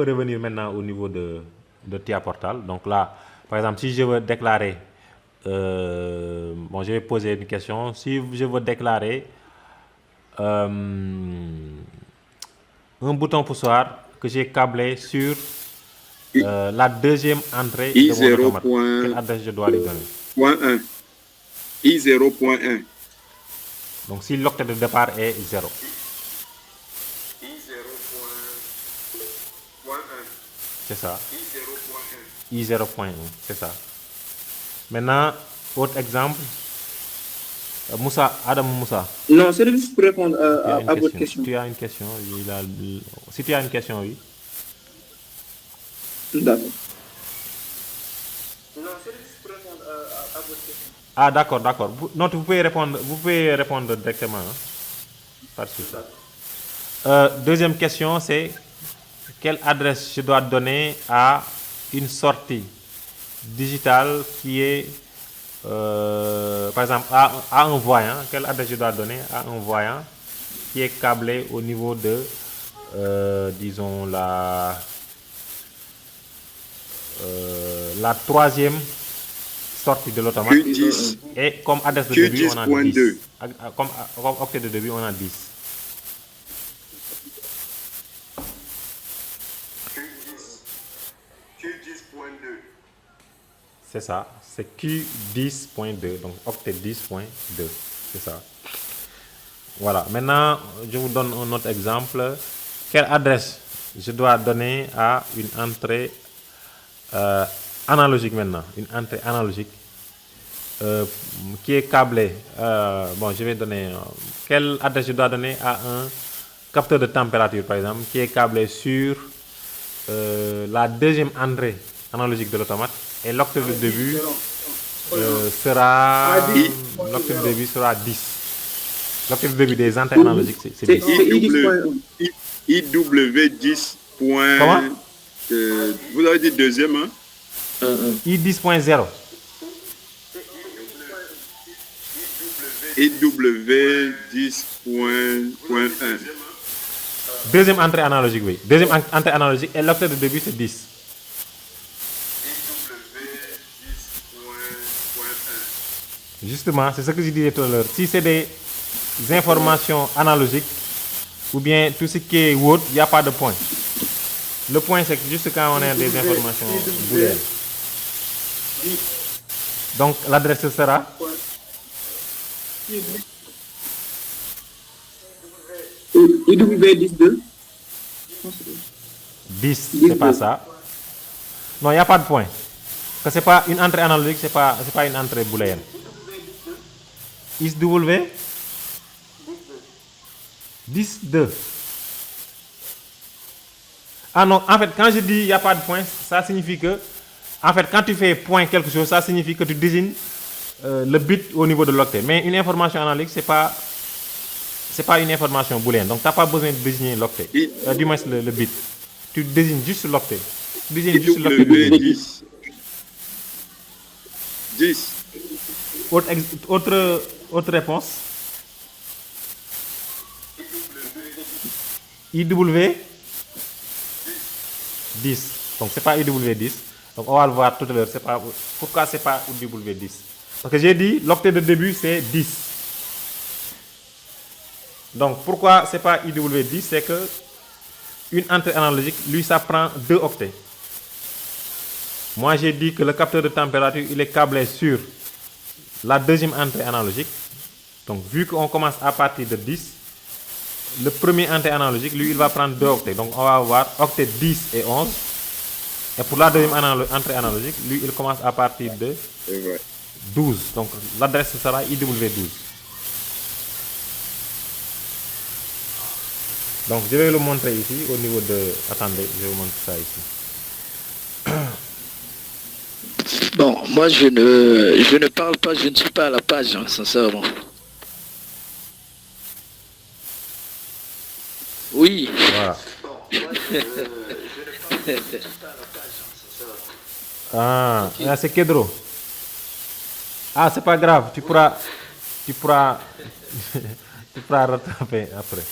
peut revenir maintenant au niveau de TIA Portal. Donc là, par exemple, si je veux déclarer, bon, je vais poser une question. Si je veux déclarer un bouton poussoir que j'ai câblé sur la deuxième entrée de mon automate, quelle adresse je dois lui donner? I0.1. Donc si l'octet de départ est 0. C'est ça. I0.1, c'est ça. Maintenant, autre exemple. Adam Moussa. Non, c'est juste pour répondre à votre question. Tu as une question? Si tu as une question, oui. D'accord. Non, c'est juste pour répondre à votre question. Ah, d'accord. Non, vous pouvez répondre directement. Hein? Pas de souci. Deuxième question, c'est quelle adresse je dois donner à une sortie digitale qui est, par exemple, à un voyant. Quelle adresse je dois donner à un voyant qui est câblé au niveau de, disons, la troisième sortie de l'automate. Et comme adresse de début, on a 10. Comme octet de début, on a 10. Q10.2. C'est ça, c'est Q10.2, donc octet 10.2, c'est ça. Voilà, maintenant, je vous donne un autre exemple. Quelle adresse je dois donner à une entrée analogique maintenant, une entrée analogique qui est câblée. Bon, je vais donner. Quelle adresse je dois donner à un capteur de température, par exemple, qui est câblé sur la deuxième entrée analogique de l'automate et l'octet de début sera 10. L'octet de début des entrées analogiques, c'est 10. IW10. Comment? Vous avez dit deuxième, hein? I10.0. IW10.1. Deuxième entrée analogique, oui. Deuxième entrée analogique et l'octet de début, c'est 10. Justement, c'est ce que je disais tout à l'heure. Si c'est des informations analogiques, ou bien tout ce qui est Word, il n'y a pas de point. Le point, c'est juste quand on a des informations booléennes. Donc, l'adresse sera IW10.2. 10, c'est pas ça. Non, il n'y a pas de point. Parce que c'est pas une entrée analogique, c'est pas une entrée booléenne. ISW 10.2. Ah non, en fait, quand je dis il n'y a pas de point, ça signifie que, en fait, quand tu fais point quelque chose, ça signifie que tu désignes le bit au niveau de l'octet. Mais une information analogique, c'est pas une information booléenne. Donc, tu n'as pas besoin de désigner l'octet. Du moins, le bit. Tu désignes juste l'octet. Tu désignes juste l'octet de 10. 10. Autre réponse. IW 10. Donc, c'est pas IW10. Donc, on va le voir tout à l'heure. Pourquoi c'est pas IW10? Parce que j'ai dit, l'octet de début, c'est 10. Donc, pourquoi c'est pas IW10? C'est que une entrée analogique, lui, ça prend 2 octets. Moi, j'ai dit que le capteur de température, il est câblé sur la deuxième entrée analogique. Donc, vu qu'on commence à partir de 10, le premier entrée analogique, lui, il va prendre 2 octets. Donc, on va avoir octet 10 et 11. Et pour la deuxième entrée analogique, lui, il commence à partir de 12. Donc, l'adresse sera IW12. Donc, je vais le montrer ici au niveau de... Attendez, je vais vous montrer ça ici. Bon, moi, je ne parle pas, je ne suis pas à la page, hein, sincèrement. Oui. Voilà. Ah, c'est Kedro. Ah, c'est pas grave, tu pourras rattraper après.